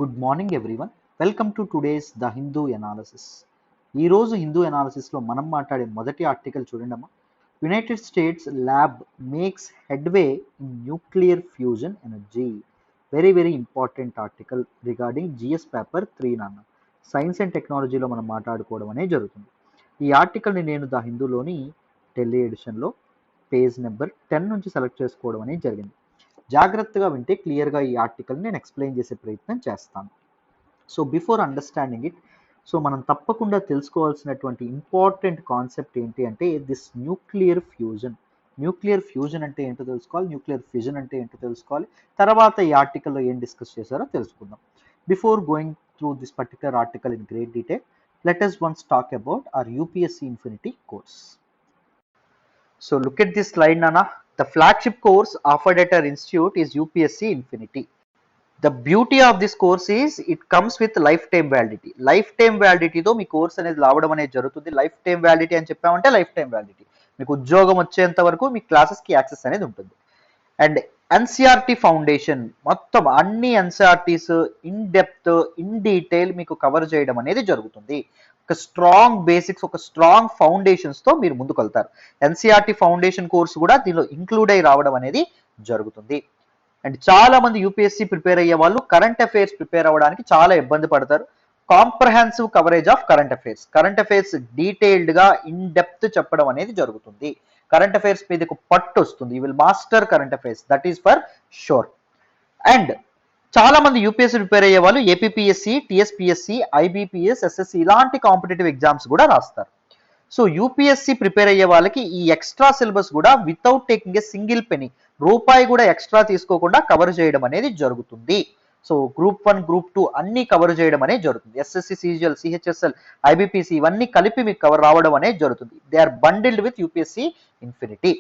Good morning everyone. Welcome to today's the Hindu analysis. ఈరోజు హిందూ ఎనాలిసిస్లో మనం మాట్లాడే మొదటి ఆర్టికల్ చూడండమ్మా. United States lab makes headway in nuclear fusion energy. Very very important article regarding GS paper 3 నాన్న. Science and టెక్నాలజీలో మనం మాట్లాడుకోవడం అనేది జరుగుతుంది. ఈ ఆర్టికల్ని నేను ద హిందూలోని ఢిల్లీ ఎడిషన్లో పేజ్ నెంబర్ 10 నుంచి సెలెక్ట్ చేసుకోవడం అనేది జరిగింది. జాగ్రత్తగా వింటే క్లియర్గా ఈ ఆర్టికల్ని నేను ఎక్స్ప్లెయిన్ చేసే ప్రయత్నం చేస్తాను. So before understanding it, so మనం తప్పకుండా తెలుసుకోవాల్సినటువంటి ఇంపార్టెంట్ కాన్సెప్ట్ ఏంటి అంటే this nuclear fusion. Nuclear fusion అంటే ఏంటో తెలుసుకోవాలి, న్యూక్లియర్ ఫిజన్ అంటే ఏంటో తెలుసుకోవాలి. తర్వాత ఈ ఆర్టికల్లో ఏం డిస్కస్ చేశారో తెలుసుకుందాం. Before going through this particular article in great detail, let us once talk about our UPSC Infinity course. So look at this slide, Nana. The flagship course offered at our institute is UPSC Infinity. The beauty of this course is it comes with lifetime validity. Lifetime validity తో మీ course అనేది రావడం అనేది జరుగుతుంది. Life time validity అని చెప్పామంటే life time validity, మీకు ఉద్యోగం వచ్చేంత వరకు మీ క్లాసెస్కి యాక్సెస్ అనేది ఉంటుంది. అండ్ ఎన్సిఆర్టీ ఫౌండేషన్ మొత్తం అన్ని ఎన్సిఆర్టీస్ ఇన్ డెప్త్ ఇన్ డీటెయిల్ మీకు కవర్ చేయడం అనేది జరుగుతుంది. ఒక స్ట్రాంగ్ బేసిక్స్, ఒక స్ట్రాంగ్ ఫౌండేషన్స్తో మీరు ముందుకు వెళ్తారు. ఎన్సిఆర్టీ ఫౌండేషన్ కోర్స్ కూడా దీనిలో ఇంక్లూడ్ అయి రావడం అనేది జరుగుతుంది. అండ్ చాలా మంది యూపీఎస్సీ ప్రిపేర్ అయ్యే వాళ్ళు కరెంట్ అఫైర్స్ ప్రిపేర్ అవ్వడానికి చాలా ఇబ్బంది పడతారు. Comprehensive coverage of current affairs డీటెయిల్డ్గా ఇన్ డెప్త్ చెప్పడం అనేది జరుగుతుంది. కరెంట్ అఫైర్స్ మీదకు పట్టు వస్తుంది. You will master current affairs, that is for sure. And చాలా మంది యూపీఎస్సీ ప్రిపేర్ అయ్యే వాళ్ళు ఏపీపీఎస్సీ, టీఎస్పీఎస్సీ, ఐబీపీఎస్, ఎస్ఎస్సీ ఇలాంటి కాంపిటేటివ్ ఎగ్జామ్స్ కూడా రాస్తారు. సో యూపీఎస్సీ ప్రిపేర్ అయ్యే వాళ్ళకి ఈ ఎక్స్ట్రా సిలబస్ కూడా without taking a single penny, రూపాయి కూడా ఎక్స్ట్రా తీసుకోకుండా కవర్ చేయడం అనేది జరుగుతుంది. సో గ్రూప్ 1, గ్రూప్ 2 అన్ని కవర్ చేయడం అనేది జరుగుతుంది. ఎస్ఎస్సి, సిజిఎల్, సిహెచ్ఎస్ఎల్, ఐబీపీసీ ఇవన్నీ కలిపి మీకు కవర్ రావడం అనేది జరుగుతుంది. They are bundled with UPSC infinity.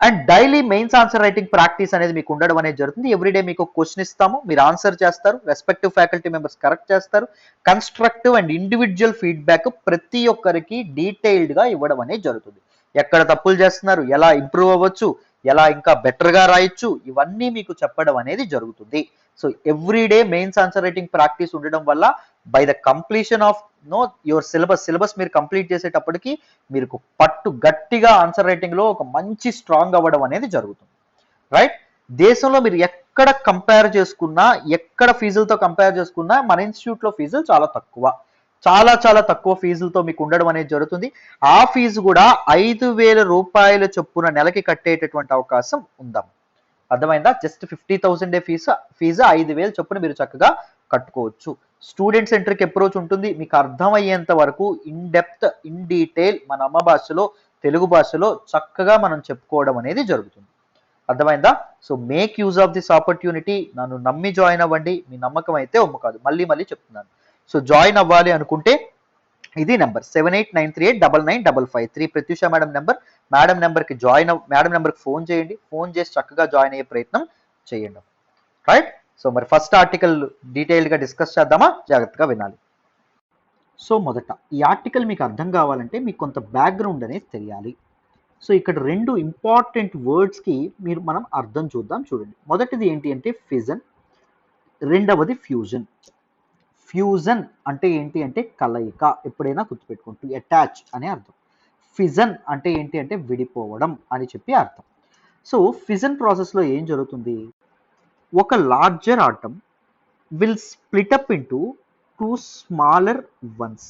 And daily mains answer writing practice అనేది మీకు ఉండడం అనేది జరుగుతుంది. ఎవ్రీడే మీకు క్వశ్చన్ ఇస్తాము, మీరు ఆన్సర్ చేస్తారు, రెస్పెక్టివ్ ఫ్యాకల్టీ మెంబర్స్ కరెక్ట్ చేస్తారు. కన్స్ట్రక్టివ్ అండ్ ఇండివిజువల్ ఫీడ్బ్యాక్ ప్రతి ఒక్కరికి డీటెయిల్డ్గా ఇవ్వడం అనేది జరుగుతుంది. ఎక్కడ తప్పులు చేస్తున్నారు, ఎలా ఇంప్రూవ్ అవ్వచ్చు, ఎలా ఇంకా బెటర్గా రాయొచ్చు, ఇవన్నీ మీకు చెప్పడం అనేది జరుగుతుంది. So everyday mains answer writing practice ఉండడం వల్ల by the completion of your syllabus మీరు కంప్లీట్ చేసేటప్పటికి మీరు పట్టు గట్టిగా ఆన్సర్ రైటింగ్ లో ఒక మంచి స్ట్రాంగ్ అవ్వడం అనేది జరుగుతుంది. రైట్, దేశంలో మీరు ఎక్కడ కంపేర్ చేసుకున్నా, ఎక్కడ ఫీజులతో కంపేర్ చేసుకున్నా మన ఇన్స్టిట్యూట్ లో ఫీజులు చాలా తక్కువ, చాలా తక్కువ ఫీజులతో మీకు ఉండడం అనేది జరుగుతుంది. ఆ ఫీజు కూడా 5,000 రూపాయల చొప్పున నెలకి కట్టేటటువంటి అవకాశం ఉందాం. అర్థమైందా? జస్ట్ 50,000 ఫీజు 5,000 చొప్పున మీరు చక్కగా కట్టుకోవచ్చు. స్టూడెంట్ సెంటర్కి అప్రోచ్ ఉంటుంది. మీకు అర్థమయ్యేంత వరకు ఇన్ డెప్త్ ఇన్ డీటెయిల్ మన అమ్మ భాషలో, తెలుగు భాషలో చక్కగా మనం చెప్పుకోవడం అనేది జరుగుతుంది. అర్థమైందా? So make use of this opportunity. నన్ను నమ్మి జాయిన్ అవ్వండి. మీ నమ్మకం అయితే ఒమ్ము కాదు, మళ్ళీ చెప్తున్నాను. సో జాయిన్ అవ్వాలి అనుకుంటే ఇది number 7893899553 Pratyusha madam number. Madam నెంబర్కి మేడం నెంబర్కి ఫోన్ చేయండి. ఫోన్ చేసి చక్కగా జాయిన్ అయ్యే ప్రయత్నం చేయండి. రైట్, సో మరి ఫస్ట్ ఆర్టికల్ డీటెయిల్డ్గా డిస్కస్ చేద్దామా? జాగ్రత్తగా వినాలి. సో మొదట ఈ ఆర్టికల్ మీకు అర్థం కావాలంటే మీకు కొంత బ్యాక్గ్రౌండ్ అనేది తెలియాలి. సో ఇక్కడ 2 ఇంపార్టెంట్ వర్డ్స్కి మనం అర్థం చూద్దాం. చూడండి, మొదటిది ఏంటి అంటే ఫిజన్, రెండవది ఫ్యూజన్. ఫ్యూజన్ అంటే ఏంటి అంటే కలయిక, ఎప్పుడైనా గుర్తుపెట్టుకుంటూ అటాచ్ అనే అర్థం. ఫిజన్ అంటే ఏంటి అంటే విడిపోవడం అని చెప్పి అర్థం. సో ఫిజన్ ప్రాసెస్లో ఏం జరుగుతుంది, ఒక larger atom will split up into 2 smaller ones.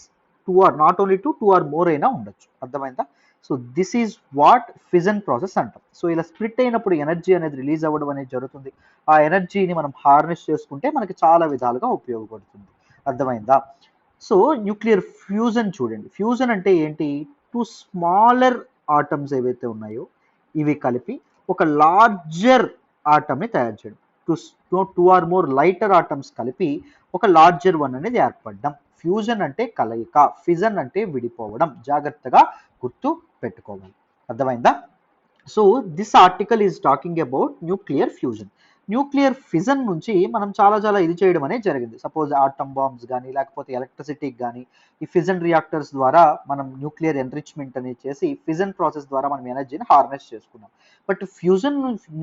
2 or not only 2 or more అయినా ఉండొచ్చు. అర్థమైందా? So this is what fission process అంటాం. సో ఇలా స్ప్లిట్ అయినప్పుడు ఎనర్జీ అనేది రిలీజ్ అవ్వడం అనేది జరుగుతుంది. ఆ ఎనర్జీని మనం హార్నెస్ చేసుకుంటే మనకి చాలా విధాలుగా ఉపయోగపడుతుంది. అర్థమైందా? సో న్యూక్లియర్ ఫ్యూజన్ చూడండి, ఫ్యూజన్ అంటే ఏంటి, 2 స్మాలర్ ఆటమ్స్ ఏవైతే ఉన్నాయో ఇవి కలిపి ఒక లార్జర్ ఆటమ్ని తయారు చేయడం. 2 ఆర్ మోర్ లైటర్ ఆటమ్స్ కలిపి ఒక లార్జర్ వన్ అనేది ఏర్పడడం. ఫ్యూజన్ అంటే కలయిక, ఫిజన్ అంటే విడిపోవడం. జాగ్రత్తగా గుర్తు పెట్టుకోవాలి. అర్థమైందా? So this article is talking about nuclear fusion. Nuclear fission నుంచి మనం చాలా చాలా ఇది చేయడం అనేది జరిగింది. సపోజ్ ఆటమ్ బాంబ్స్ కానీ లేకపోతే ఎలక్ట్రిసిటీకి కానీ ఈ ఫిజన్ రియాక్టర్స్ ద్వారా మనం న్యూక్లియర్ ఎన్రిచ్మెంట్ అనేది చేసి ఫిజన్ ప్రాసెస్ ద్వారా మనం ఎనర్జీని హార్నెస్ చేసుకున్నాం. బట్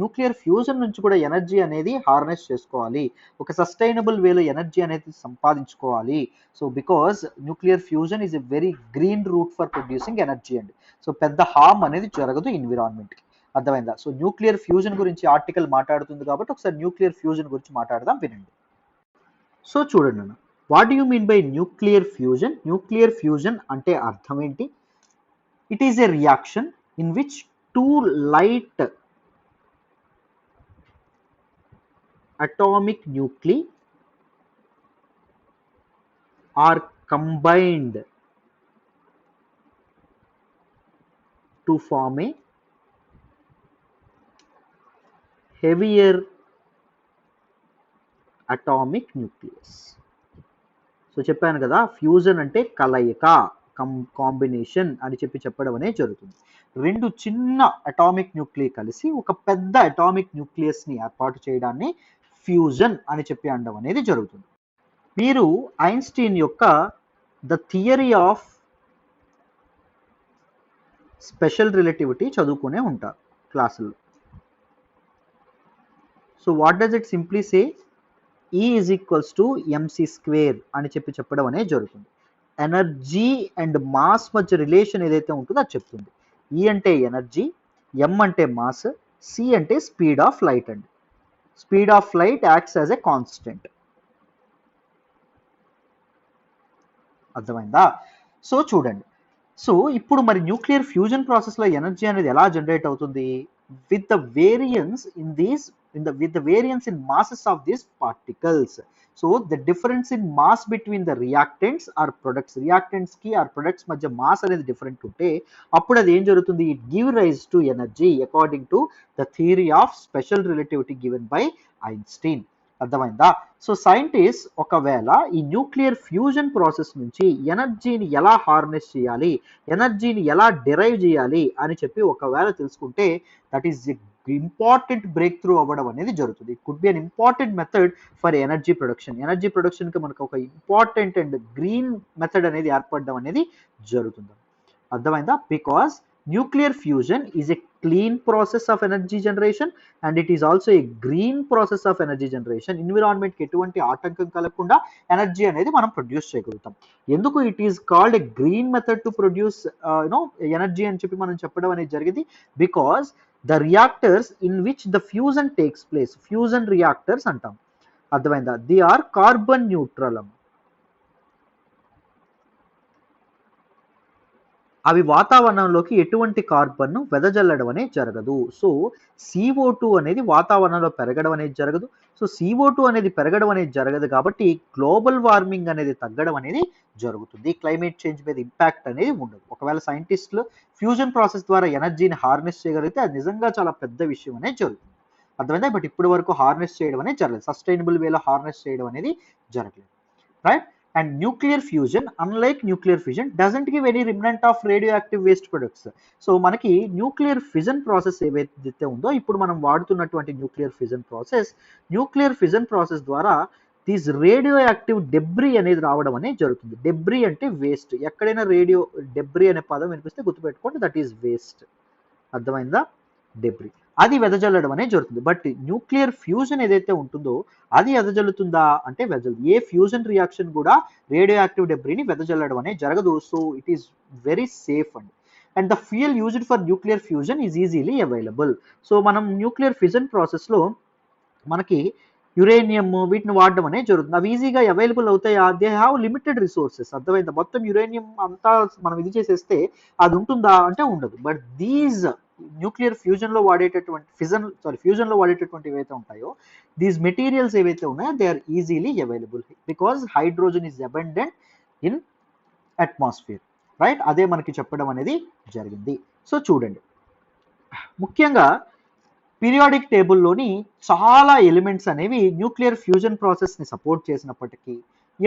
న్యూక్లియర్ ఫ్యూజన్ నుంచి కూడా ఎనర్జీ అనేది హార్నెస్ చేసుకోవాలి, ఒక సస్టైనబుల్ వేలో ఎనర్జీ అనేది సంపాదించుకోవాలి. So because nuclear fusion is a very green route for producing energy అండి. సో పెద్ద హార్మ్ అనేది జరగదు ఎన్విరాన్మెంట్కి. అర్థమైందా? సో న్యూక్లియర్ ఫ్యూజన్ గురించి ఆర్టికల్ మాట్లాడుతుంది కాబట్టి ఒకసారి న్యూక్లియర్ ఫ్యూజన్ గురించి మాట్లాడదాం, వినండి. సో చూడండి అన్న, what do you mean by nuclear fusion? Nuclear fusion అంటే అర్థం ఏంటి? It is a reaction in which two light atomic nuclei are combined to form a heavier atomic nucleus. So చెప్పాను కదా, ఫ్యూజన్ అంటే కలయిక, కాంబినేషన్ అని చెప్పడం అనేది జరుగుతుంది. రెండు చిన్న అటామిక్ న్యూక్లియై కలిసి ఒక పెద్ద అటామిక్ న్యూక్లియస్ని ఏర్పాటు చేయడాన్ని ఫ్యూజన్ అని అనడం అనేది జరుగుతుంది. మీరు ఐన్స్టీన్ యొక్క the theory of special relativity చదువుకునే ఉంటారు క్లాసుల్లో. So what does it simply say? E is equals to mc square అని చెప్పడం అనేది జరుగుతుంది. ఎనర్జీ అండ్ మాస్ మధ్య రిలేషన్ ఏదైతే ఉంటుందో అది చెప్తుంది. E అంటే ఎనర్జీ, m అంటే మాస్, c అంటే స్పీడ్ ఆఫ్ లైట్ అండి. Speed of light acts as a constant. అర్థమైందా? సో చూడండి, సో ఇప్పుడు మరి న్యూక్లియర్ ఫ్యూజన్ ప్రాసెస్లో ఎనర్జీ అనేది ఎలా జనరేట్ అవుతుంది? with the variance in masses of these particles. So the difference in mass between the reactants or products ki or products madhya mass అనేది different ఉంటే అప్పుడు అది ఏం జరుగుతుంది? it give rise to energy according to the theory of special relativity given by Einstein. అర్థమైందా? So scientist ఒకవేళ ఈ nuclear fusion process నుంచి ఎనర్జీని ఎలా హార్నెస్ చేయాలి, ఎనర్జీని ఎలా డిరైవ్ చేయాలి అని ఒకవేళ తెలుసుకుంటే that is important breakthrough అవ్వడం అనేది జరుగుతుంది. It could be an important method for energy production. Energy ప్రొడక్షన్కి మనకు ఒక ఇంపార్టెంట్ అండ్ గ్రీన్ మెథడ్ అనేది ఏర్పడడం అనేది జరుగుతుంది. అర్థమైందా? Because nuclear fusion is a clean process of energy generation and it is also a green process of energy generation. Environment కి ఎటువంటి ఆటంకం కలగకుండా ఎనర్జీ అనేది మనం ప్రొడ్యూస్ చేయగలుగుతాం. ఎందుకు it is called a green method to produce energy అని మనం చెప్పడం అనేది జరిగింది? Because the reactors in which the fusion takes place, fusion reactors అంటాం. అర్థమైందా? The are carbon neutral. అవి వాతావరణంలోకి ఎటువంటి కార్బన్ను వెదజల్లడం అనేది జరగదు. సో CO2 అనేది వాతావరణంలో పెరగడం అనేది జరగదు. సో CO2 అనేది పెరగడం అనేది జరగదు కాబట్టి గ్లోబల్ వార్మింగ్ అనేది తగ్గడం అనేది జరుగుతుంది. క్లైమేట్ చేంజ్ మీద ఇంపాక్ట్ అనేది ఉండదు. ఒకవేళ సైంటిస్టులు ఫ్యూజన్ ప్రాసెస్ ద్వారా ఎనర్జీని హార్నెస్ చేయగలిగితే అది నిజంగా చాలా పెద్ద విషయం అనేది జరుగుతుంది. అర్థమైందా? బట్ ఇప్పటి వరకు హార్నెస్ చేయడం అనేది జరగలేదు, సస్టైనబుల్ వేలో హార్నెస్ చేయడం అనేది జరగలేదు, right? And nuclear fusion, unlike nuclear fission, doesn't give any remnant of radioactive waste products. So మనకి న్యూక్లియర్ ఫిజన్ ప్రాసెస్ ఏవైతే ఉందో ఇప్పుడు మనం వాడుతున్నటువంటి న్యూక్లియర్ ఫిజన్ ప్రాసెస్ ద్వారా దీస్ రేడియో యాక్టివ్ డెబ్రీ అనేది రావడం అనేది జరుగుతుంది. డెబ్రీ అంటే వేస్ట్. ఎక్కడైనా రేడియో డెబ్రీ అనే పదం వినిపిస్తే గుర్తుపెట్టుకోండి, దట్ ఈస్ వేస్ట్. అర్థమైందా? డెబ్రీ అది వెదజల్లడం అనేది జరుగుతుంది. బట్ న్యూక్లియర్ ఫ్యూజన్ ఏదైతే ఉంటుందో అది వెదజల్లుతుందా అంటే వెదజల్లదు. ఏ ఫ్యూజన్ రియాక్షన్ కూడా రేడియో యాక్టివ్ డెబ్రీని వెదజల్లడం అనేది జరగదు. So it is very safe అండి. And the fuel used for nuclear fusion is easily available. So మనం న్యూక్లియర్ ఫిజన్ ప్రాసెస్లో మనకి యురేనియం వీటిని వాడడం అనేది జరుగుతుంది. అవి ఈజీగా అవైలబుల్ అవుతాయా? They have limited resources. అర్థమైందా? మొత్తం యురేనియం అంతా మనం ఇది చేసేస్తే అది ఉంటుందా అంటే ఉండదు. బట్ దీస్ న్యూక్లియర్ ఫ్యూజన్ లో వాడేటటువంటి ఏవైతే ఉంటాయో దీస్ మెటీరియల్స్ ఏవైతే ఉన్నాయో they are easily available because hydrogen is abundant in atmosphere, right? అదే మనకి చెప్పడం అనేది జరిగింది. సో చూడండి, ముఖ్యంగా పీరియాడిక్ టేబుల్లోని చాలా ఎలిమెంట్స్ అనేవి న్యూక్లియర్ ఫ్యూజన్ ప్రాసెస్ని సపోర్ట్ చేసినప్పటికీ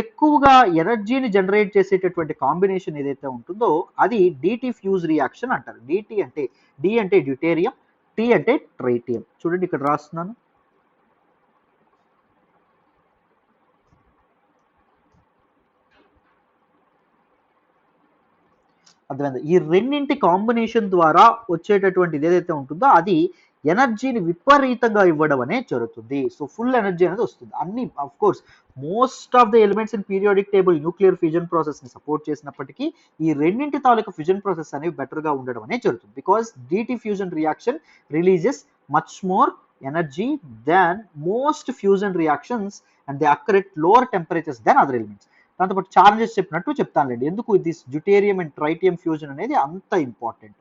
ఎక్కువగా ఎనర్జీని జనరేట్ చేసేటటువంటి కాంబినేషన్ ఏదైతే ఉంటుందో అది DT ఫ్యూజ్ రియాక్షన్ అంటారు. D అంటే డ్యూటేరియం, T అంటే ట్రైటియం. చూడండి ఇక్కడ రాస్తున్నాను. అర్థమైందా? ఈ రెండింటి కాంబినేషన్ ద్వారా వచ్చేటటువంటిది ఏదైతే ఉంటుందో అది ఎనర్జీని విపరీతంగా ఇవ్వడం అనేది జరుగుతుంది. సో ఫుల్ ఎనర్జీ అనేది వస్తుంది. అన్ని of course most of the elements in periodic table nuclear fusion ప్రాసెస్ని సపోర్ట్ చేసినప్పటికీ ఈ రెండింటి తాలూకు ఫ్యూజన్ ప్రాసెస్ అనేవి బెటర్గా ఉండడం అనేది జరుగుతుంది. Because DT fusion reaction releases much more energy than most fusion reactions and they occur at lower temperatures than other elements. దాంతోపాటు ఛాలెంజెస్ చెప్పినట్టు చెప్తానులేండి ఎందుకు this deuterium and tritium fusion అనేది అంత ఇంపార్టెంట్,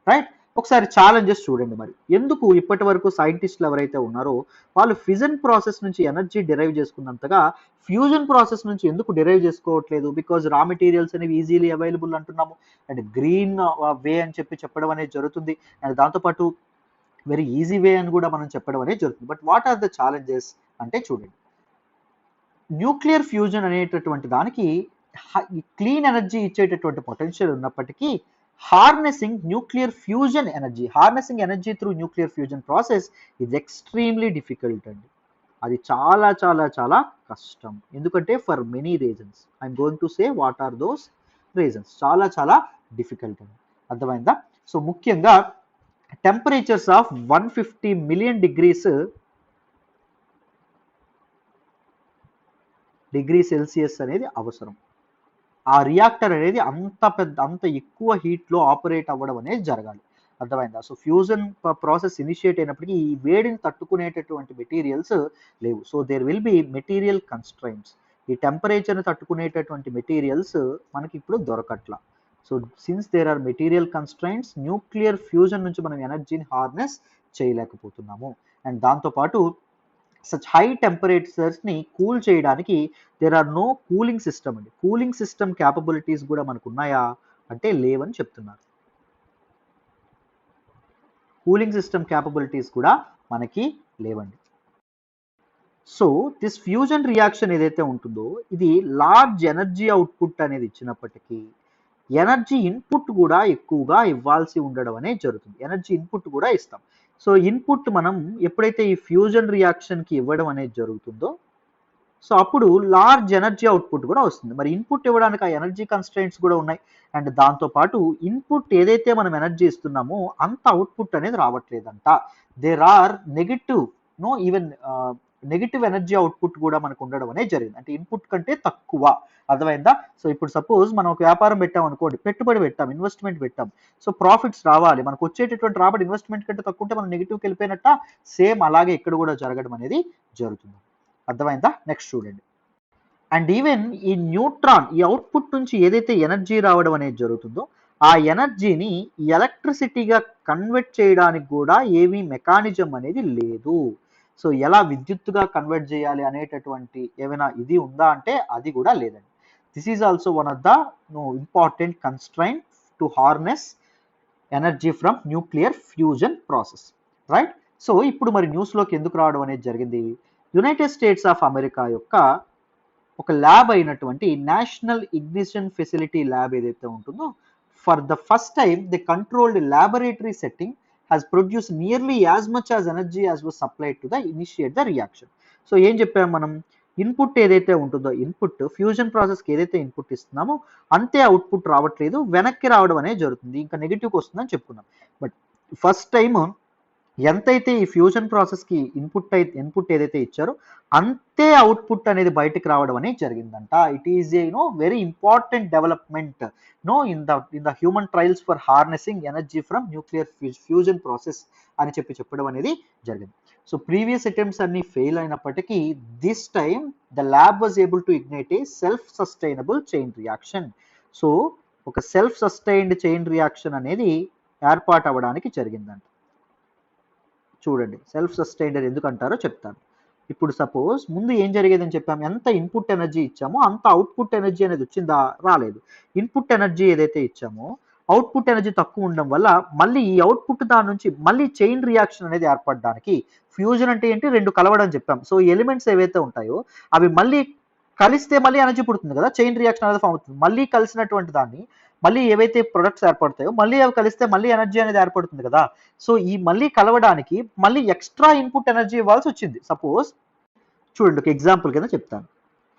రైట్? ఒకసారి ఛాలెంజెస్ చూడండి. మరి ఎందుకు ఇప్పటి వరకు సైంటిస్టులు ఎవరైతే ఉన్నారో వాళ్ళు ఫిజన్ ప్రాసెస్ నుంచి ఎనర్జీ డిరైవ్ చేసుకున్నంతగా ఫ్యూజన్ ప్రాసెస్ నుంచి ఎందుకు డిరైవ్ చేసుకోవట్లేదు? బికాజ్ రా మెటీరియల్స్ అనేవి ఈజీలీ అవైలబుల్ అంటున్నాము, అండ్ గ్రీన్ వే అని చెప్పడం అనేది జరుగుతుంది, అండ్ దాంతోపాటు వెరీ ఈజీ వే అని కూడా మనం చెప్పడం అనేది జరుగుతుంది. But what are the challenges అంటే చూడండి, న్యూక్లియర్ ఫ్యూజన్ అనేటటువంటి దానికి క్లీన్ ఎనర్జీ ఇచ్చేటటువంటి పొటెన్షియల్ ఉన్నప్పటికీ harnessing nuclear fusion energy, harnessing energy through nuclear fusion process is extremely difficult అండి. అది చాలా చాలా చాలా కష్టం. ఎందుకంటే for many reasons, I'm going to say what are those reasons. చాలా చాలా డిఫికల్ట్ అండి, అర్థమైందా? సో ముఖ్యంగా temperatures of 150 million degree Celsius అనేది అవసరం. ఆ రియాక్టర్ అనేది అంత ఎక్కువ హీట్లో ఆపరేట్ అవ్వడం అనేది జరగాలి, అర్థమైందా? సో ఫ్యూజన్ ప్రాసెస్ ఇనిషియేట్ అయినప్పటికీ ఈ వేడిని తట్టుకునేటటువంటి మెటీరియల్స్ లేవు. So there will be material constraints. ఈ టెంపరేచర్ని తట్టుకునేటటువంటి మెటీరియల్స్ మనకి ఇప్పుడు దొరకట్లా. So since there are material constraints, nuclear fusion నుంచి మనం ఎనర్జీని హార్నెస్ చేయలేకపోతున్నాము. అండ్ దాంతోపాటు సచ్ హై టెంపరేచర్స్ని కూల్ చేయడానికి there are no cooling system అండి. కూలింగ్ సిస్టమ్ క్యాపబిలిటీస్ కూడా మనకు ఉన్నాయా అంటే లేవని చెప్తున్నారు. కూలింగ్ సిస్టమ్ క్యాపబిలిటీస్ కూడా మనకి లేవండి. సో దిస్ ఫ్యూజన్ రియాక్షన్ ఏదైతే ఉంటుందో ఇది లార్జ్ ఎనర్జీ అవుట్పుట్ అనేది ఇచ్చినప్పటికీ ఎనర్జీ ఇన్పుట్ కూడా ఎక్కువగా ఇవ్వాల్సి ఉండడం అనేది జరుగుతుంది. ఎనర్జీ ఇన్పుట్ కూడా ఇస్తాం. సో ఇన్పుట్ మనం ఎప్పుడైతే ఈ ఫ్యూజన్ రియాక్షన్కి ఇవ్వడం అనేది జరుగుతుందో సో అప్పుడు లార్జ్ ఎనర్జీ అవుట్పుట్ కూడా వస్తుంది. మరి ఇన్పుట్ ఇవ్వడానికి ఆ ఎనర్జీ కన్స్ట్రైంట్స్ కూడా ఉన్నాయి, అండ్ దాంతోపాటు ఇన్పుట్ ఏదైతే మనం ఎనర్జీ ఇస్తున్నామో అంత అవుట్పుట్ అనేది రావట్లేదంట. There are even negative energy output కూడా మనకు ఉండడం అనేది జరిగింది. అంటే ఇన్పుట్ కంటే తక్కువ, అర్థమైందా? సో ఇప్పుడు సపోజ్ మనం ఒక వ్యాపారం పెట్టాం అనుకోండి, పెట్టుబడి పెట్టాం, ఇన్వెస్ట్మెంట్ పెట్టాం, సో ప్రాఫిట్స్ రావాలి, మనకు వచ్చేటటువంటి రాబడి ఇన్వెస్ట్మెంట్ కంటే తక్కువ ఉంటే మనం నెగిటివ్కి వెళ్ళిపోయినట్ట. సేమ్ అలాగే ఇక్కడ కూడా జరగడం అనేది జరుగుతుంది, అర్థమైందా? నెక్స్ట్ చూడండి. అండ్ ఈవెన్ ఈ న్యూట్రాన్ ఈ అవుట్పుట్ నుంచి ఏదైతే ఎనర్జీ రావడం అనేది జరుగుతుందో ఆ ఎనర్జీని ఎలక్ట్రిసిటీగా కన్వర్ట్ చేయడానికి కూడా ఏమీ మెకానిజం అనేది లేదు. సో ఎలా విద్యుత్తుగా కన్వర్ట్ చేయాలి అనేటటువంటి ఏమైనా ఇది ఉందా అంటే అది కూడా లేదండి. This is also one of the important constraint to harness energy from nuclear fusion process, right? So ఇప్పుడు మరి న్యూస్లోకి ఎందుకు రావడం అనేది జరిగింది? యునైటెడ్ స్టేట్స్ ఆఫ్ అమెరికా యొక్క ఒక ల్యాబ్ అయినటువంటి నేషనల్ ఇగ్నిషన్ ఫెసిలిటీ ల్యాబ్ ఏదైతే ఉంటుందో for the first time the controlled laboratory setting has produce nearly as much as energy as was supplied to the initiate the reaction. So ఏం చెప్పాము మనం? Input ఏదైతే ఉంటుందో ఇన్పుట్ ఫ్యూజన్ ప్రాసెస్కి ఏదైతే input ఇస్తున్నామో అంతే output రావట్లేదు, వెనక్కి రావడం అనేది జరుగుతుంది, ఇంకా నెగిటివ్కి వస్తుందని చెప్పుకున్నాం. బట్ ఫస్ట్ టైం ఎంతైతే ఈ ఫ్యూజన్ ప్రాసెస్కి ఇన్పుట్ ఏదైతే ఇచ్చారో అంతే అవుట్పుట్ అనేది బయటకు రావడం అనేది జరిగిందంట. It is a very important development in the human trials for harnessing energy from nuclear fusion process అని చెప్పడం అనేది జరిగింది. సో ప్రీవియస్ అటెంప్ట్స్ అన్ని ఫెయిల్ అయినప్పటికీ this time the lab was able to ignite a self sustainable chain reaction. So ఒక self sustained chain reaction అనేది ఏర్పాటు అవ్వడానికి జరిగిందంట. చూడండి సెల్ఫ్ సస్టైనర్ ఎందుకు అంటారో చెప్తాను. ఇప్పుడు సపోజ్ ముందు ఏం జరిగేదని చెప్పాము, ఎంత ఇన్పుట్ ఎనర్జీ ఇచ్చామో అంత అవుట్పుట్ ఎనర్జీ అనేది వచ్చిందా? రాలేదు. ఇన్పుట్ ఎనర్జీ ఏదైతే ఇచ్చామో అవుట్పుట్ ఎనర్జీ తక్కువ ఉండడం వల్ల మళ్ళీ ఈ అవుట్పుట్ దాని నుంచి మళ్ళీ చైన్ రియాక్షన్ అనేది ఏర్పడడానికి, ఫ్యూజన్ అంటే ఏంటి? రెండు కలవడం చెప్పాం. సో ఎలిమెంట్స్ ఏవైతే ఉంటాయో అవి మళ్ళీ కలిస్తే మళ్ళీ ఎనర్జీ పుడుతుంది కదా, చైన్ రియాక్షన్ అనేది ఫామ్ అవుతుంది. మళ్ళీ కలిసినటువంటి దాన్ని మళ్ళీ ఏవైతే ప్రొడక్ట్స్ ఏర్పడతాయో మళ్ళీ అవి కలిస్తే మళ్ళీ ఎనర్జీ అనేది ఏర్పడుతుంది కదా. సో ఈ మళ్ళీ కలవడానికి మళ్ళీ ఎక్స్ట్రా ఇన్పుట్ ఎనర్జీ ఇవ్వాల్సి వచ్చింది. సపోజ్ చూడండి ఒక ఎగ్జాంపుల్ కింద చెప్తాను.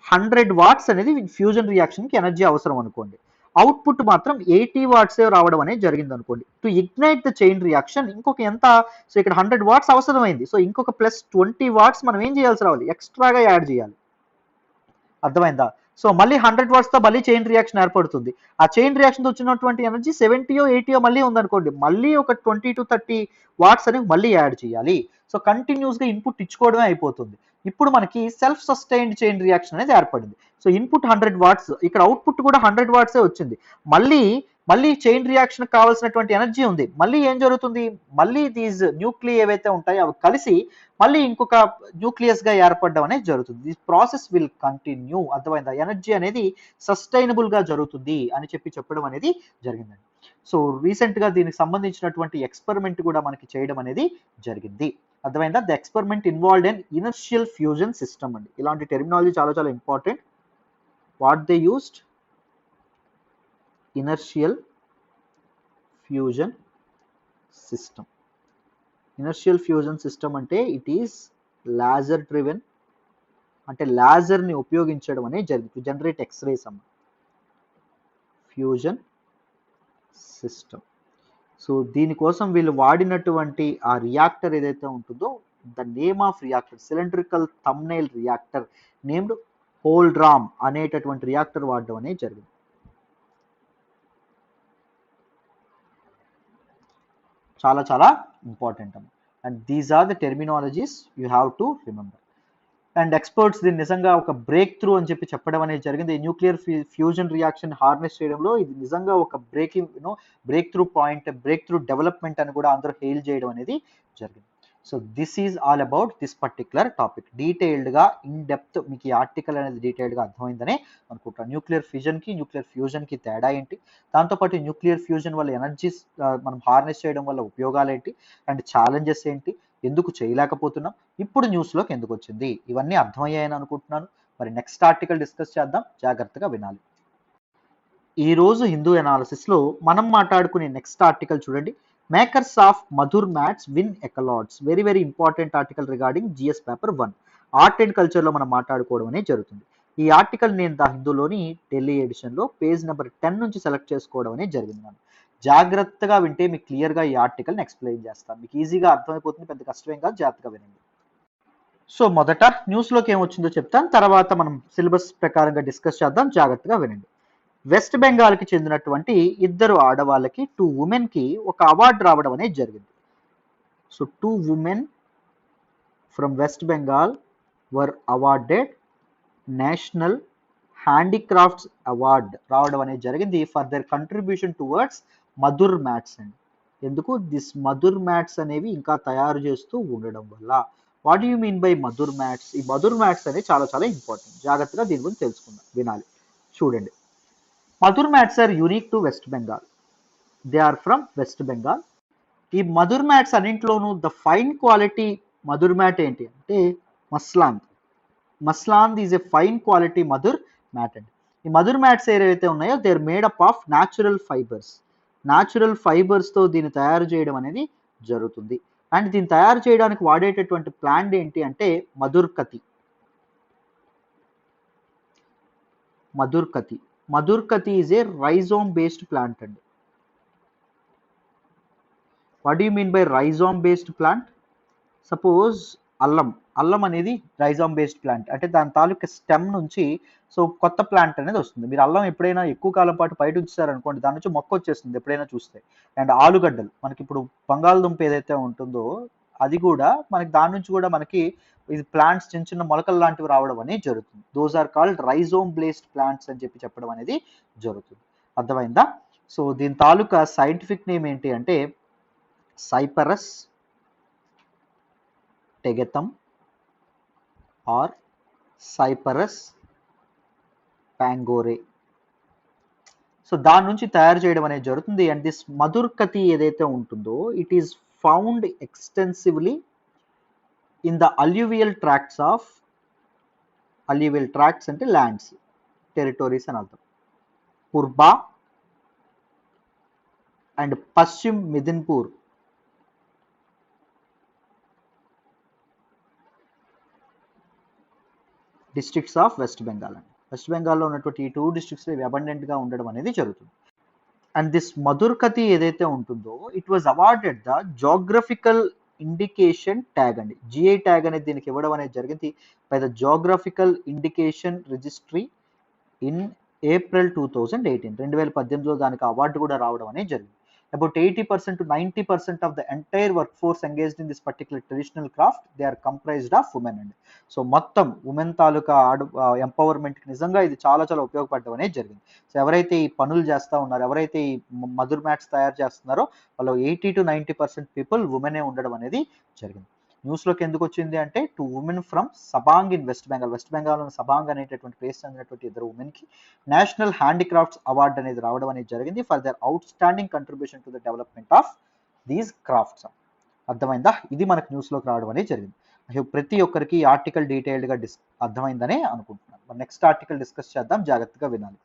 100 వాట్స్ అనేది ఫ్యూజన్ రియాక్షన్కి ఎనర్జీ అవసరం అనుకోండి. అవుట్పుట్ మాత్రం 80 వాట్సే రావడం అనేది జరిగింది అనుకోండి. To ignite the chain reaction ఇంకొక ఎంత, సో ఇక్కడ 100 వాట్స్ అవసరమైంది, సో ఇంకొక ప్లస్ 20 వాట్స్ మనం ఏం చేయాల్సి రావాలి, ఎక్స్ట్రాగా యాడ్ చేయాలి. అర్థమైందా? సో మళ్ళీ 100 వాట్స్తో మళ్ళీ చైన్ రియాక్షన్ ఏర్పడుతుంది. ఆ చైన్ రియాక్షన్తో వచ్చినటువంటి ఎనర్జీ 70 80 మళ్ళీ ఉందనుకోండి, మళ్ళీ ఒక 20 to 30 వాట్స్ అనేవి మళ్ళీ యాడ్ చేయాలి. సో కంటిన్యూస్గా ఇన్పుట్ ఇచ్చుకోవడమే అయిపోతుంది. ఇప్పుడు మనకి సెల్ఫ్ సస్టైన్డ్ చైన్ రియాక్షన్ అనేది ఏర్పడింది. సో ఇన్పుట్ 100 వాట్స్, ఇక్కడ అవుట్పుట్ కూడా 100 వాట్సే వచ్చింది. మళ్ళీ చైన్ రియాక్షన్ కావాల్సినటువంటి ఎనర్జీ ఉంది. మళ్ళీ ఏం జరుగుతుంది, మళ్ళీ దీస్ న్యూక్లియర్ ఏవైతే ఉంటాయో అవి కలిసి మళ్ళీ ఇంకొక న్యూక్లియస్ గా ఏర్పడడం అనేది జరుగుతుంది. This process will continue. అర్థమైందా? ఎనర్జీ అనేది సస్టైనబుల్ గా జరుగుతుంది అని చెప్పడం అనేది జరిగిందండి. సో రీసెంట్ గా దీనికి సంబంధించినటువంటి ఎక్స్పెరిమెంట్ కూడా మనకి చేయడం అనేది జరిగింది. అర్థమైందా? The experiment involved in inertial fusion system అండి. ఇలాంటి టెర్మినాలజీ చాలా చాలా important. What they used, inertial fusion system. Inertial fusion system అంటే ఇట్ ఈస్ లేజర్ డ్రివెన్, అంటే లేజర్ని ఉపయోగించడం అనేది జరిగింది జనరేట్ ఎక్స్రేస్ అమ్మ. Fusion system. సో దీనికోసం వీళ్ళు వాడినటువంటి ఆ రియాక్టర్ ఏదైతే ఉంటుందో, the name of reactor cylindrical thumbnail reactor named hohlraum అనేటటువంటి రియాక్టర్ వాడడం అనేది జరిగింది. చాలా చాలా ఇంపార్టెంట్ అమ్మ. And these are the terminologies you have to remember. And experts దీన్ని నిజంగా ఒక బ్రేక్ త్రూ అని చెప్పడం అనేది జరిగింది. న్యూక్లియర్ ఫ్యూజన్ రియాక్షన్ హార్నెస్ చేయడంలో ఇది నిజంగా ఒక break through point, break through development అని కూడా అందరూ హెయిల్ చేయడం అనేది జరిగింది. So this is all about this particular topic. డీటెయిల్డ్గా ఇన్ డెప్త్ మీకు ఈ ఆర్టికల్ అనేది డీటెయిల్డ్గా అర్థమైందనే అనుకుంటాను. న్యూక్లియర్ ఫిజన్కి న్యూక్లియర్ ఫ్యూజన్కి తేడా ఏంటి, దాంతోపాటు న్యూక్లియర్ ఫ్యూజన్ వల్ల ఎనర్జీస్ మనం హార్నెస్ చేయడం వల్ల ఉపయోగాలు ఏంటి, అండ్ ఛాలెంజెస్ ఏంటి, ఎందుకు చేయలేకపోతున్నాం, ఇప్పుడు న్యూస్లోకి ఎందుకు వచ్చింది, ఇవన్నీ అర్థమయ్యాయని అనుకుంటున్నాను. మరి నెక్స్ట్ ఆర్టికల్ డిస్కస్ చేద్దాం, జాగ్రత్తగా వినాలి. ఈరోజు హిందూ ఎనాలిసిస్లో మనం మాట్లాడుకునే నెక్స్ట్ ఆర్టికల్ చూడండి. Makers of Madur mats win accolades. Very very important article regarding GS paper 1. Art and కల్చర్లో మనం మాట్లాడుకోవడం అనేది జరుగుతుంది. ఈ ఆర్టికల్ నేను ద హిందూలోని ఢిల్లీ ఎడిషన్లో పేజ్ నెంబర్ 10 నుంచి సెలెక్ట్ చేసుకోవడం అనేది జరిగింది. జాగ్రత్తగా వింటే మీకు క్లియర్గా ఈ ఆర్టికల్ని ఎక్స్ప్లెయిన్ చేస్తాను. మీకు ఈజీగా అర్థమైపోతుంది, పెద్ద కష్టమేం కాదు, జాగ్రత్తగా వినండి. సో మొదట న్యూస్లోకి ఏమొచ్చిందో చెప్తాను, తర్వాత మనం సిలబస్ ప్రకారంగా డిస్కస్ చేద్దాం, జాగ్రత్తగా వినండి. వెస్ట్ బెంగాల్కి చెందినటువంటి ఇద్దరు ఆడవాళ్ళకి, 2 ఉమెన్కి ఒక అవార్డు రావడం అనేది జరిగింది. So 2 women from West Bengal were awarded national handicrafts award రావడం అనేది జరిగింది for their contribution towards Madhur mats అండి. ఎందుకు? దిస్ మధుర్ మ్యాట్స్ అనేవి ఇంకా తయారు చేస్తూ ఉండడం వల్ల. What you mean by Madhur mats? ఈ మధుర్ మ్యాట్స్ అనేవి చాలా చాలా ఇంపార్టెంట్, జాగ్రత్తగా దీని గురించి తెలుసుకుందాం, వినాలి. చూడండి, Madur mats are unique to West Bengal. They are from West Bengal. ఈ మధుర్ మ్యాట్స్ అన్నింటిలోనూ the fine quality Madur mat ఏంటి అంటే Masland. Masland is a fine quality Madur mat అండి. ఈ మధుర్ మ్యాట్స్ ఏవైతే ఉన్నాయో they are made up of natural fibres. Natural ఫైబర్స్తో దీన్ని తయారు చేయడం అనేది జరుగుతుంది. అండ్ దీన్ని తయారు చేయడానికి వాడేటటువంటి ప్లాంట్ ఏంటి అంటే Madurkathi. Madurkathi Madurkathi is a rhizome based plant అండి. What you mean by rhizome based plant? Suppose అల్లం అనేది రైజోమ్ బేస్డ్ ప్లాంట్, అంటే దాని తాలూకా స్టెమ్ నుంచి సో కొత్త ప్లాంట్ అనేది వస్తుంది. మీరు అల్లం ఎప్పుడైనా ఎక్కువ కాలం పాటు బయట ఉంచారనుకోండి, దాని నుంచి మొక్క వచ్చేస్తుంది ఎప్పుడైనా చూస్తే. అండ్ ఆలుగడ్డలు, మనకి ఇప్పుడు బంగాళదుంప ఏదైతే ఉంటుందో అది కూడా మనకి దాని నుంచి కూడా మనకి ఇది ప్లాంట్స్ చిన్న చిన్న మొలకలు లాంటివి రావడం అనేది జరుగుతుంది. Those are called rhizome based plants అని చెప్పడం అనేది జరుగుతుంది. అర్థమైందా? సో దీని తాలూకా సైంటిఫిక్ నేమ్ ఏంటి అంటే సైపరస్ టెగెతం ఆర్ సైపరస్ ప్యాంగోరే. సో దాని నుంచి తయారు చేయడం అనేది జరుగుతుంది. అండ్ దిస్ మధుర్కతి ఏదైతే ఉంటుందో it is found extensively in the alluvial tracts of, alluvial tracts అంటే ల్యాండ్స్, టెరిటోరీస్ అని అర్థం, Purba and Paschim Midnapore districts of West Bengal అండి. వెస్ట్ బెంగాల్లో ఉన్నటువంటి ఈ 2 డిస్ట్రిక్ట్స్లో ఇవి అబండెంట్గా ఉండడం అనేది జరుగుతుంది. అండ్ దిస్ మధుర్కతి ఏదైతే ఉంటుందో it was awarded the geographical indication tag అండి. జిఐ ట్యాగ్ అనేది దీనికి ఇవ్వడం అనేది జరిగింది by the geographical indication registry in April 2018లో దానికి అవార్డు కూడా రావడం అనేది జరిగింది. About 80% to 90% of the entire workforce engaged in this particular traditional craft they are comprised of women అండి. సో మొత్తం ఉమెన్ తాలూకా ఎంపవర్మెంట్కి నిజంగా ఇది చాలా చాలా ఉపయోగపడడం అనేది జరిగింది. సో ఎవరైతే ఈ పనులు చేస్తూ ఉన్నారో, ఎవరైతే ఈ మధుర్ మ్యాట్స్ తయారు చేస్తున్నారో వాళ్ళు 80 to 90% పీపుల్ ఉమెనే ఉండడం అనేది జరిగింది. న్యూస్లోకి ఎందుకు వచ్చింది అంటే 2 women from Sabang in west Bengal. West బెంగాల్లోని సబాంగ్ అనేటటువంటి ప్లేస్ చెందినటువంటి 2 ఉమెన్కి నేషనల్ హ్యాండిక్రాఫ్ట్స్ అవార్డు అనేది రావడం అనేది జరిగింది for their out standing contribution to the development of these crafts. అర్థమైందా? ఇది మనకు న్యూస్లోకి రావడం అనేది జరిగింది. ప్రతి ఒక్కరికి ఈ ఆర్టికల్ డీటెయిల్డ్గా అర్థమైందనే అనుకుంటున్నాను. మరి నెక్స్ట్ ఆర్టికల్ డిస్కస్ చేద్దాం, జాగ్రత్తగా వినాలి.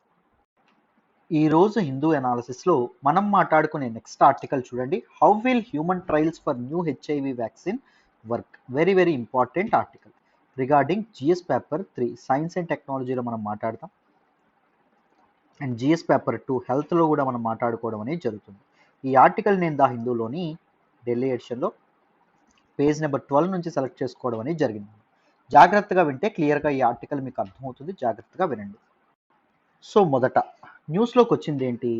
ఈరోజు హిందూ అనాలిసిస్లో మనం మాట్లాడుకునే నెక్స్ట్ ఆర్టికల్ చూడండి. How will human trials for new HIV vaccine work? Very very important article regarding GS paper 3 science and టెక్నాలజీలో మనం మాట్లాడతాం. అండ్ జిఎస్ పేపర్ 2 హెల్త్లో కూడా మనం మాట్లాడుకోవడం అనేది జరుగుతుంది. ఈ ఆర్టికల్ నేను ద హిందూలోని ఢిల్లీ ఎడిషన్లో పేజ్ నెంబర్ 12 నుంచి సెలెక్ట్ చేసుకోవడం అనేది జరిగింది. జాగ్రత్తగా వింటే క్లియర్గా ఈ ఆర్టికల్ మీకు అర్థమవుతుంది. జాగ్రత్తగా వినండి. సో మొదట న్యూస్లోకి వచ్చింది ఏంటి?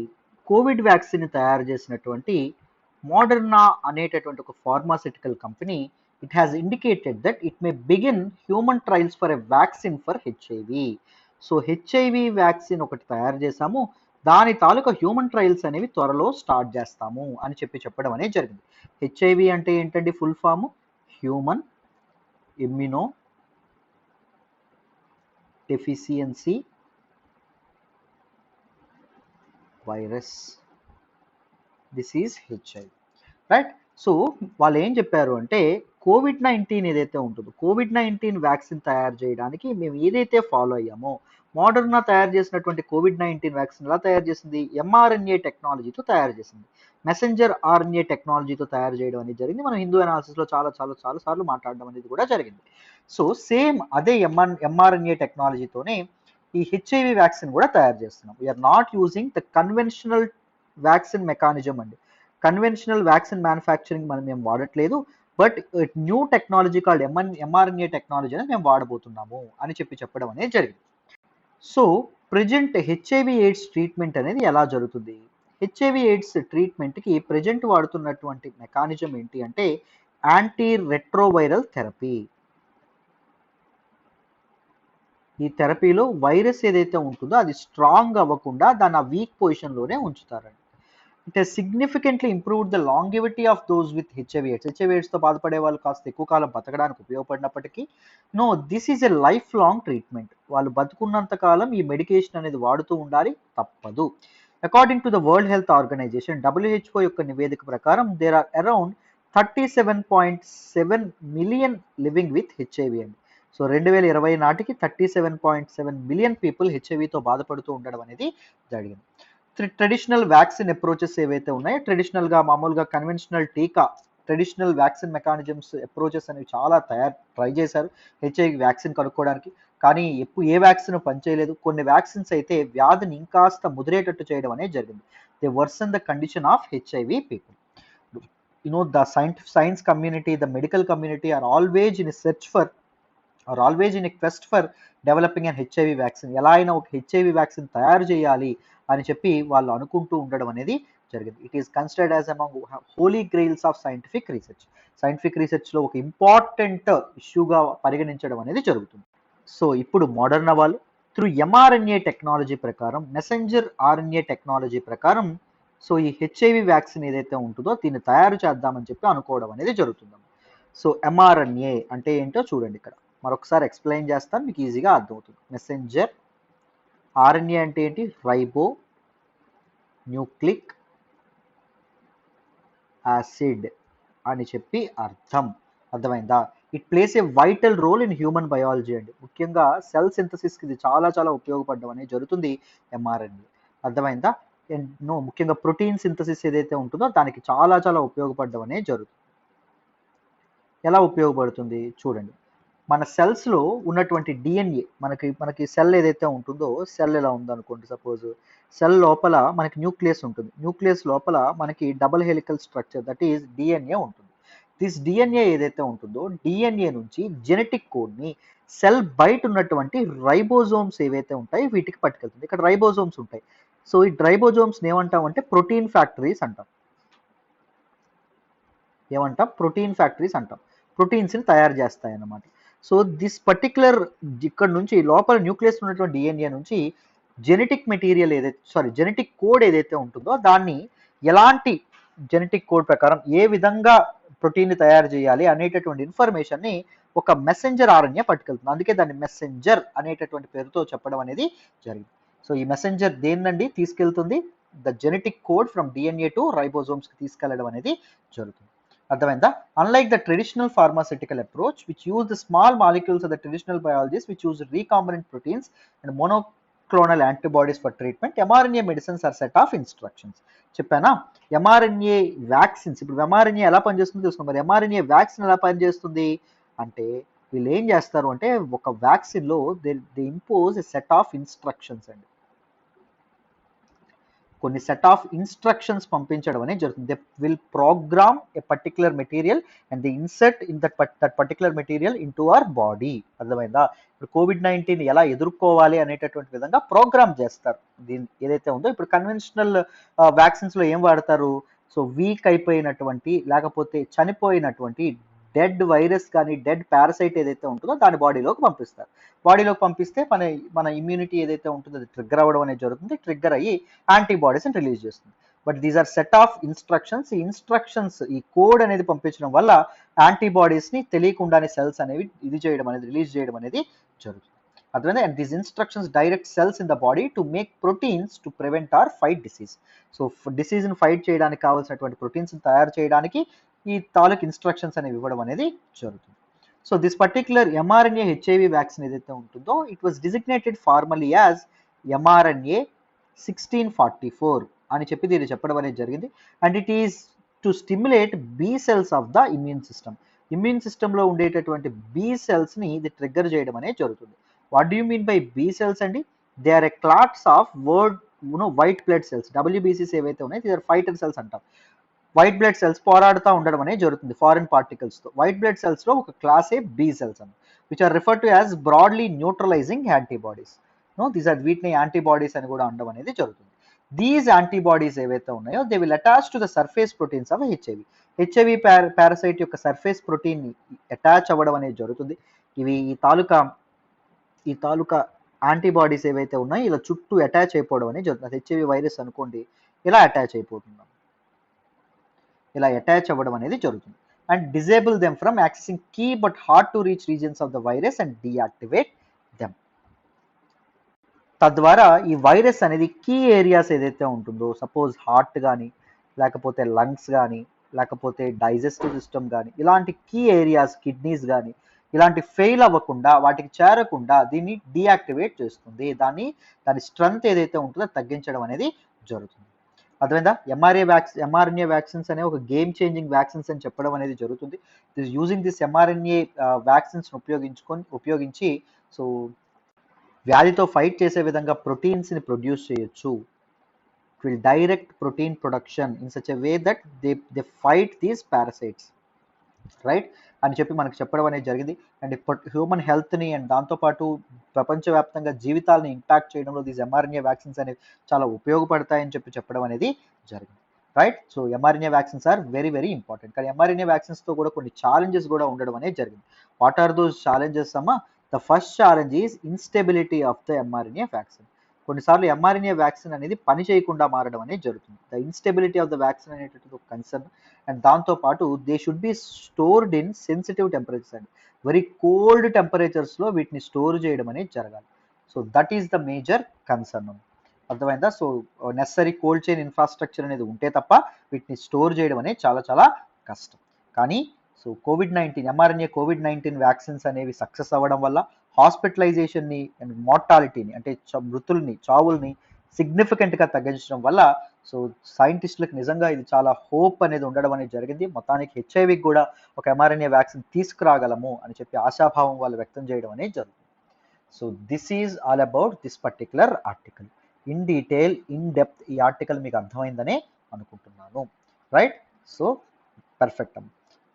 కోవిడ్ వ్యాక్సిన్ తయారు చేసినటువంటి మోడర్నా అనేటటువంటి ఒక pharmaceutical company it has indicated that it may begin human trials for a vaccine for HIV. So HIV vaccine ఒకటి తయారు చేశాము, దాని తాలూకా హ్యూమన్ ట్రయల్స్ అనేవి త్వరలో స్టార్ట్ చేస్తాము అని చెప్పడం అనేది జరిగింది. హెచ్ఐవి అంటే ఏంటండి? Full form human immunodeficiency virus. This is HIV, right? So వాళ్ళు ఏం చెప్పారు అంటే కోవిడ్-19 ఏదైతే ఉంటుందో కోవిడ్-19 వ్యాక్సిన్ తయారు చేయడానికి మేము ఏదైతే ఫాలో అయ్యామో, మోడర్నా తయారు చేసినటువంటి కోవిడ్-19 వ్యాక్సిన్ ఎలా తయారు చేసింది? ఎంఆర్ఎన్ఏ టెక్నాలజీతో తయారు చేసింది. మెసెంజర్ ఆర్ఎన్ఏ టెక్నాలజీతో తయారు చేయడం అనేది జరిగింది. మనం హిందూ అనాలిసిస్లో చాలా సార్లు మాట్లాడడం అనేది కూడా జరిగింది. సో సేమ్ అదే ఎంఆర్ఎన్ఏ టెక్నాలజీతోనే ఈ హెచ్ఐవి వ్యాక్సిన్ కూడా తయారు చేస్తున్నాం. We're not using the conventional vaccine mechanism అండి. కన్వెన్షనల్ వ్యాక్సిన్ మ్యానుఫ్యాక్చరింగ్ మేము వాడట్లేదు, but new technology called mRNA technology అనేది మేము వాడబోతున్నాము అని చెప్పడం అనేది జరిగింది. So present HIV AIDS treatment అనేది ఎలా జరుగుతుంది? హెచ్ఐవి ఎయిడ్స్ ట్రీట్మెంట్కి ప్రజెంట్ వాడుతున్నటువంటి మెకానిజం ఏంటి అంటే యాంటీ రెట్రోవైరల్ థెరపీ. ఈ థెరపీలో వైరస్ ఏదైతే ఉంటుందో అది స్ట్రాంగ్ అవ్వకుండా దాన్ని ఆ వీక్ పొజిషన్లోనే ఉంచుతారండి. It has significantly improved the longevity of those with HIV AIDS. HIV ఎయిడ్స్తో బాధపడే వాళ్ళు కాస్త ఎక్కువ కాలం బతకడానికి ఉపయోగపడినప్పటికీ this is a lifelong treatment. వాళ్ళు బతుకున్నంత కాలం ఈ మెడికేషన్ అనేది వాడుతూ ఉండాలి, తప్పదు. According to the world health organisation WHO యొక్క నివేదిక ప్రకారం there are around 37.7 million living with HIV అండి. సో 2020 నాటికి 37.7 మిలియన్ పీపుల్ హెచ్ఐవితో బాధపడుతూ ఉండడం అనేది జరిగింది. ట్రెడిషనల్ వ్యాక్సిన్ అప్రోచెస్ ఏవైతే ఉన్నాయో, ట్రెడిషనల్గా మామూలుగా కన్వెన్షనల్ టీకా ట్రెడిషనల్ వ్యాక్సిన్ మెకానిజమ్స్ అప్రోచెస్ అనేవి చాలా ట్రై చేశారు హెచ్ఐవి వ్యాక్సిన్ కనుక్కోవడానికి, కానీ ఏ వ్యాక్సిన్ పనిచేయలేదు. కొన్ని వ్యాక్సిన్స్ అయితే వ్యాధిని ఇంకాస్త ముదిరేటట్టు చేయడం అనేది జరిగింది. They worsen the condition of HIV people. The science community, the medical community are always in quest for developing and HIV vaccine. ఎలా అయినా ఒక హెచ్ఐవి వ్యాక్సిన్ తయారు చేయాలి అని చెప్పి వాళ్ళు అనుకుంటూ ఉండడం అనేది జరిగింది. It is considered as among holy grails of scientific research. Scientific రీసెర్చ్లో ఒక ఇంపార్టెంట్ ఇష్యూగా పరిగణించడం అనేది జరుగుతుంది. సో ఇప్పుడు మోడర్నా వాళ్ళు త్రూ ఎంఆర్ఎన్ఏ టెక్నాలజీ ప్రకారం, మెసెంజర్ ఆర్ఎన్ఏ టెక్నాలజీ ప్రకారం సో ఈ హెచ్ఐవి వ్యాక్సిన్ ఏదైతే ఉంటుందో దీన్ని తయారు చేద్దామని చెప్పి అనుకోవడం అనేది జరుగుతుంది. సో ఎంఆర్ఎన్ఏ అంటే ఏంటో చూడండి, ఇక్కడ మరొకసారి ఎక్స్ప్లెయిన్ చేస్తాను, మీకు ఈజీగా అర్థమవుతుంది. మెసెంజర్ ఆర్ఎన్ఏ అంటే ఏంటి? రైబో న్యూక్లిక్ యాసిడ్ అని చెప్పి అర్థమైందా? It plays a vital role in human biology అండి. ముఖ్యంగా సెల్ సింథసిస్కి ఇది చాలా ఉపయోగపడడం అనేది జరుగుతుంది ఎంఆర్ఎన్ఏ. అర్థమైందా? ముఖ్యంగా ప్రోటీన్ సింథసిస్ ఏదైతే ఉంటుందో దానికి చాలా ఉపయోగపడడం అనేది జరుగుతుంది. ఎలా ఉపయోగపడుతుంది చూడండి. మన సెల్స్లో ఉన్నటువంటి డిఎన్ఏ మనకి సెల్ ఏదైతే ఉంటుందో, సెల్ ఎలా ఉందనుకోండి, సపోజ్ సెల్ లోపల మనకి న్యూక్లియస్ ఉంటుంది. న్యూక్లియస్ లోపల మనకి double helical structure, that is DNA ఉంటుంది. దిస్ డిఎన్ఏ ఏదైతే ఉంటుందో, డిఎన్ఏ నుంచి జెనెటిక్ కోడ్ని సెల్ బయట ఉన్నటువంటి రైబోజోమ్స్ ఏవైతే ఉంటాయి వీటికి పట్టుకెళ్తుంది. ఇక్కడ రైబోజోమ్స్ ఉంటాయి. సో ఈ రైబోజోమ్స్ ఏమంటామంటే ప్రోటీన్ ఫ్యాక్టరీస్ అంటాం. ఏమంటాం? ప్రోటీన్ ఫ్యాక్టరీస్ అంటాం. ప్రోటీన్స్ని తయారు చేస్తాయి అన్నమాట. సో దిస్ పర్టికులర్ ఇక్కడ నుంచి లోపల న్యూక్లియస్ ఉన్నటువంటి డిఎన్ఏ నుంచి జెనెటిక్ మెటీరియల్ జెనెటిక్ కోడ్ ఏదైతే ఉంటుందో దాన్ని ఎలాంటి జెనెటిక్ కోడ్ ప్రకారం ఏ విధంగా ప్రోటీన్ని తయారు చేయాలి అనేటటువంటి ఇన్ఫర్మేషన్ని ఒక మెసెంజర్ ఆర్ఎన్ఏ పట్టుకెళ్తుంది. అందుకే దాన్ని మెసెంజర్ అనేటటువంటి పేరుతో చెప్పడం అనేది జరిగింది. సో ఈ మెసెంజర్ దేన్నండి తీసుకెళ్తుంది? The genetic code from DNA to రైబోజోమ్స్కి తీసుకెళ్లడం అనేది జరుగుతుంది. అర్థమైందా? Unlike the traditional pharmaceutical approach, which use the small molecules of the traditional biologists, which use recombinant proteins and monoclonal antibodies for treatment, mRNA medicines are set of instructions. చెప్పానా? mRNA vaccines, ఇప్పుడు mRNA ఎలా పనిచేస్తుందో చూసుకున్నాం. మరి mRNA vaccine ఎలా పనిచేస్తుంది అంటే వీళ్ళు ఏం చేస్తారు అంటే ఒక వ్యాక్సిన్లో they impose a set of instructions అండి. కొన్ని సెట్ ఆఫ్ ఇన్స్ట్రక్షన్స్ పంపించడం అనేది జరుగుతుంది. They will program a particular material and they insert in that particular material into our body. అర్థమైందా? ఇప్పుడు COVID-19 ఎలా ఎదుర్కోవాలి అనేటటువంటి విధంగా ప్రోగ్రామ్ చేస్తారు. దీని ఏదైతే ఉందో ఇప్పుడు కన్వెన్షనల్ వ్యాక్సిన్స్లో ఏం వాడతారు? సో వీక్ అయిపోయినటువంటి లేకపోతే చనిపోయినటువంటి డెడ్ వైరస్ కానీ డెడ్ పారసైట్ ఏదైతే ఉంటుందో దాని బాడీలోకి పంపిస్తారు. బాడీలోకి పంపిస్తే మన ఇమ్యూనిటీ ఏదైతే ఉంటుందో అది ట్రిగ్గర్ అవ్వడం అనేది జరుగుతుంది. ట్రిగ్గర్ అయ్యి యాంటీబాడీస్ని రిలీజ్ చేస్తుంది. But these are set of instructions. ఈ ఇన్స్ట్రక్షన్స్, ఈ కోడ్ అనేది పంపించడం వల్ల యాంటీబాడీస్ని తెలియకుండానే సెల్స్ అనేవి రిలీజ్ చేయడం అనేది జరుగుతుంది. అర్థమైందా? And these instructions direct cells in the body to make proteins to prevent or fight disease. So డిసీజ్ని ఫైట్ చేయడానికి కావాల్సినటువంటి ప్రోటీన్స్ని తయారు చేయడానికి ఈ తాలూకు ఇన్స్ట్రక్షన్స్ అనేవి ఇవ్వడం అనేది జరుగుతుంది. So this particular mRNA HIV vaccine ఏదైతే ఉంటుందో it was designated formally as mRNA 1644 అని చెప్పి దీన్ని చెప్పడం అనేది జరిగింది. And it is to stimulate B cells of the immune system. Immune సిస్టంలో ఉండేటటువంటి బీ సెల్స్ని ఇది ట్రిగ్గర్ చేయడం అనేది జరుగుతుంది. What do you mean by B cells అండి? They are a clots of white blood cells. WBCs ఏవైతే ఉన్నాయో దే ఆర్ ఫైటర్ సెల్స్ అంటాం. వైట్ బ్లడ్ సెల్స్ పోరాడుతూ ఉండడం అనేది జరుగుతుంది ఫారిన్ పార్టికల్స్తో. వైట్ బ్లడ్ సెల్స్లో ఒక క్లాసే బీ సెల్స్ అని, which are refer to as broadly neutralizing antibodies. వీటిని యాంటీబాడీస్ అని కూడా అనడం అనేది జరుగుతుంది. దీస్ యాంటీబాడీస్ ఏవైతే ఉన్నాయో they will attach to the surface proteins of HIV. HIV parasite యొక్క సర్ఫేస్ ప్రోటీన్ని అటాచ్ అవ్వడం అనేది జరుగుతుంది. ఇవి ఈ తాలూకా యాంటీబాడీస్ ఏవైతే ఉన్నాయో ఇలా చుట్టూ అటాచ్ అయిపోవడం అనేది జరుగుతుంది. హెచ్ఐవి వైరస్ అనుకోండి, ఇలా అటాచ్ అయిపోతున్నాం, ఇలా అటాచ్ అవ్వడం అనేది జరుగుతుంది. And disable them from accessing key but hard to reach regions of the virus and deactivate them. తద్వారా ఈ వైరస్ అనేది కీ ఏరియాస్ ఏదైతే ఉంటుందో, సపోజ్ హార్ట్ కానీ లేకపోతే లంగ్స్ కానీ లేకపోతే డైజెస్టివ్ సిస్టమ్ కానీ ఇలాంటి కీ ఏరియాస్, కిడ్నీస్ కానీ ఇలాంటి ఫెయిల్ అవ్వకుండా వాటికి చేరకుండా దీన్ని డీయాక్టివేట్ చేస్తుంది. దాని స్ట్రెంత్ ఏదైతే ఉంటుందో తగ్గించడం అనేది జరుగుతుంది. అర్థమైందా? mRNA వ్యాక్సిన్స్ అనే ఒక గేమ్ చేంజింగ్ వ్యాక్సిన్స్ అని చెప్పడం అనేది జరుగుతుంది. యూజింగ్ దిస్ mRNA వ్యాక్సిన్స్ ఉపయోగించి సో వ్యాధితో ఫైట్ చేసే విధంగా ప్రోటీన్స్ని ప్రొడ్యూస్ చేయొచ్చు. It will direct protein production in such a way that they fight these parasites, right అని చెప్పి మనకు చెప్పడం అనేది జరిగింది. అండ్ హ్యూమన్ హెల్త్ని అండ్ దాంతోపాటు ప్రపంచవ్యాప్తంగా జీవితాలను ఇంపాక్ట్ చేయడంలో దీస్ mRNA వ్యాక్సిన్స్ అనేవి చాలా ఉపయోగపడతాయని చెప్పడం అనేది జరిగింది, right? So mRNA vaccines are very very important. కానీ mRNA వ్యాక్సిన్స్తో కూడా కొన్ని ఛాలెంజెస్ కూడా ఉండడం అనేది జరిగింది. వాట్ ఆర్ దోస్ ఛాలెంజెస్ అమ్మా? The first challenge is instability of the mRNA vaccine. కొన్నిసార్లు mRNA వ్యాక్సిన్ అనేది పని చేయకుండా మారడం అనేది జరుగుతుంది. The instability of the vaccine అనేటటువంటి ఒక కన్సర్న్. అండ్ దాంతోపాటు they should be stored in sensitive temperatures అండి. వెరీ కోల్డ్ టెంపరేచర్స్లో వీటిని స్టోర్ చేయడం అనేది జరగాలి. So that is the major concern. అర్థమైందా? So necessary cold chain infrastructure అనేది ఉంటే తప్ప వీటిని స్టోర్ చేయడం అనేది చాలా చాలా కష్టం. కానీ సో mRNA COVID-19 వ్యాక్సిన్స్ అనేవి సక్సెస్ అవ్వడం వల్ల హాస్పిటలైజేషన్ని అండ్ మార్టాలిటీని అంటే చావుల్ని సిగ్నిఫికెంట్గా తగ్గించడం వల్ల సో సైంటిస్టులకు నిజంగా ఇది చాలా హోప్ అనేది ఉండడం అనేది జరిగింది. మొత్తానికి హెచ్ఐవికి కూడా ఒక mRNA వ్యాక్సిన్ తీసుకురాగలము అని చెప్పి ఆశాభావం వాళ్ళు వ్యక్తం చేయడం అనేది జరుగుతుంది. So this is all about this particular article. In detail, in depth ఈ ఆర్టికల్ మీకు అర్థమైందనే అనుకుంటున్నాను. రైట్? సో పర్ఫెక్ట్ అమ్మ.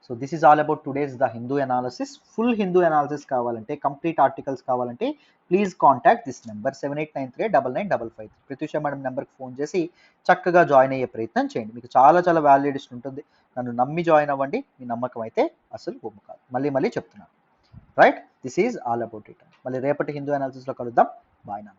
So this is all about today's the Hindu analysis. Full Hindu analysis కావాలంటే, కంప్లీట్ ఆర్టికల్స్ కావాలంటే please contact this number 78939995. Pratyusha madam నెంబర్కి phone చేసి చక్కగా జాయిన్ అయ్యే ప్రయత్నం చేయండి. మీకు చాలా చాలా వాల్యూ ఎడిషన్ ఉంటుంది. నన్ను నమ్మి జాయిన్ అవ్వండి. మీ నమ్మకం అయితే అసలు బొమ్మ కాదు. మళ్ళీ మళ్ళీ చెప్తున్నాను. Right? This is all about it. మళ్ళీ రేపటి హిందూ అనాలిసిస్లో కలుద్దాం. బాయ్ నా.